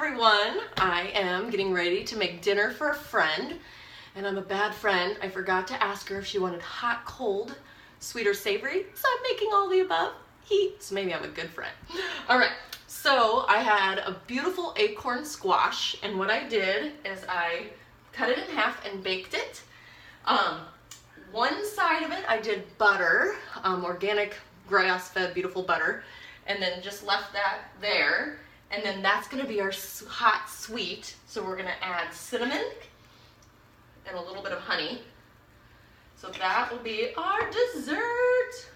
everyone. I am getting ready to make dinner for a friend, and I'm a bad friend. I forgot to ask her if she wanted hot, cold, sweet, or savory, so I'm making all the above. So maybe I'm a good friend. All right, so I had a beautiful acorn squash, and what I did is I cut it in half and baked it. One side of it I did butter, organic grass-fed beautiful butter, and then just left that there. And then that's gonna be our hot sweet. So we're gonna add cinnamon and a little bit of honey. So that will be our dessert.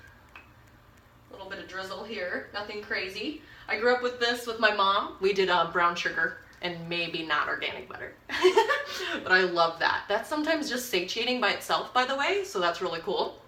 A little bit of drizzle here, nothing crazy. I grew up with this with my mom. We did brown sugar and maybe not organic butter. But I love that. That's sometimes just satiating by itself, by the way, so that's really cool.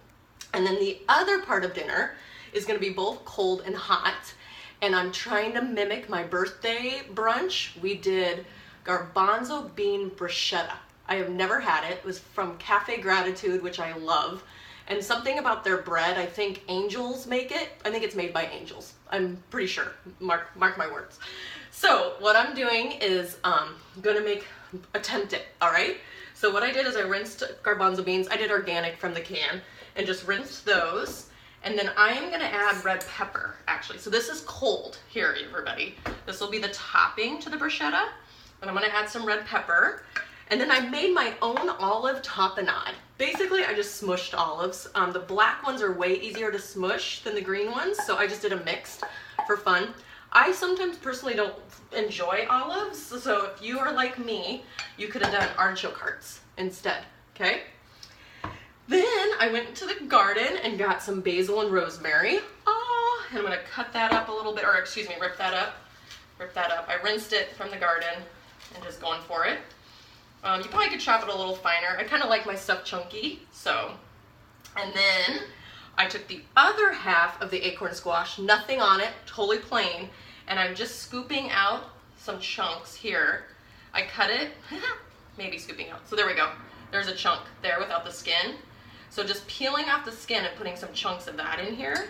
And then the other part of dinner is gonna be both cold and hot. And I'm trying to mimic my birthday brunch. We did Garbanzo bean bruschetta. I have never had it. It was from Cafe Gratitude, which I love. And something about their bread, I think angels make it. I think it's made by angels. I'm pretty sure, mark my words. So what I'm doing is gonna attempt it, all right? So what I did is I rinsed garbanzo beans. I did organic from the can and just rinsed those. And then I am gonna add red pepper, actually. So this is cold here, everybody. This will be the topping to the bruschetta. And I'm gonna add some red pepper. And then I made my own olive tapenade. Basically, I just smushed olives. The black ones are way easier to smush than the green ones, so I just did a mixed for fun. I sometimes personally don't enjoy olives, so if you are like me, you could have done artichoke hearts instead, okay? Then I went to the garden and got some basil and rosemary. And I'm gonna cut that up a little bit, or excuse me, rip that up. I rinsed it from the garden and just going for it. You probably could chop it a little finer. I kind of like my stuff chunky, so. And then I took the other half of the acorn squash, nothing on it, totally plain, and I'm just scooping out some chunks here. I cut it, maybe scooping out. So there we go. There's a chunk there without the skin. So just peeling off the skin and putting some chunks of that in here.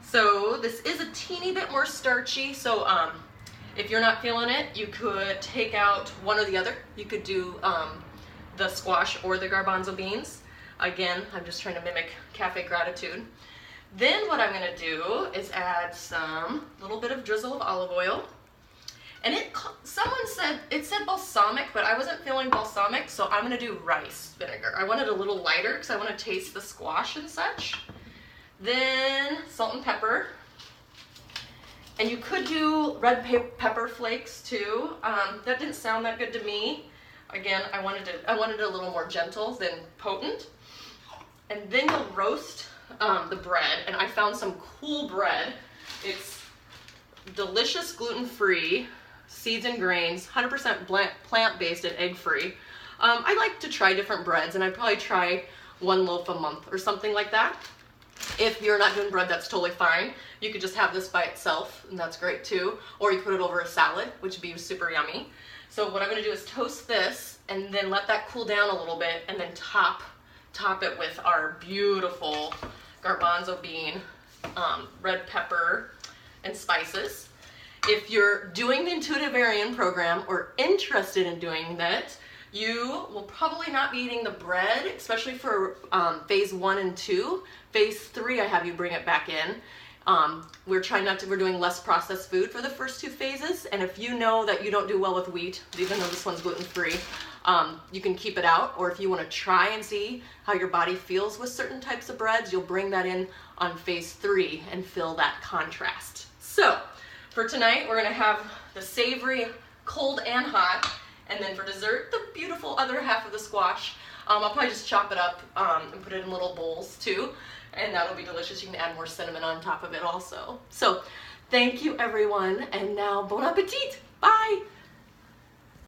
So this is a teeny bit more starchy, so if you're not feeling it, you could take out one or the other. You could do the squash or the garbanzo beans. Again, I'm just trying to mimic Cafe Gratitude. Then what I'm gonna do is add some little bit of drizzle of olive oil. And someone said, it said balsamic, but I wasn't feeling balsamic, so I'm gonna do rice vinegar. I want it a little lighter because I want to taste the squash and such. Then salt and pepper. And you could do red pepper flakes too. That didn't sound that good to me. Again, I wanted it a little more gentle than potent. And then you'll roast the bread. And I found some cool bread. It's delicious, gluten-free, seeds and grains, 100% plant-based and egg-free. I like to try different breads, and I'd probably try one loaf a month or something like that. If you're not doing bread, that's totally fine. You could just have this by itself, and that's great too. Or you put it over a salad, which would be super yummy. So what I'm gonna do is toast this, and then let that cool down a little bit, and then top it with our beautiful garbanzo bean, red pepper, and spices. If you're doing the Intuitivarian program or interested in doing that, you will probably not be eating the bread, especially for phase 1 and 2. Phase 3, I have you bring it back in. We're doing less processed food for the first 2 phases. And if you know that you don't do well with wheat, even though this one's gluten-free, you can keep it out. Or if you want to try and see how your body feels with certain types of breads, you'll bring that in on phase 3 and feel that contrast. So for tonight, we're gonna have the savory, cold and hot. And then for dessert, the beautiful other half of the squash. I'll probably just chop it up and put it in little bowls too. And that'll be delicious. You can add more cinnamon on top of it also. So thank you everyone. And now bon appetit. Bye.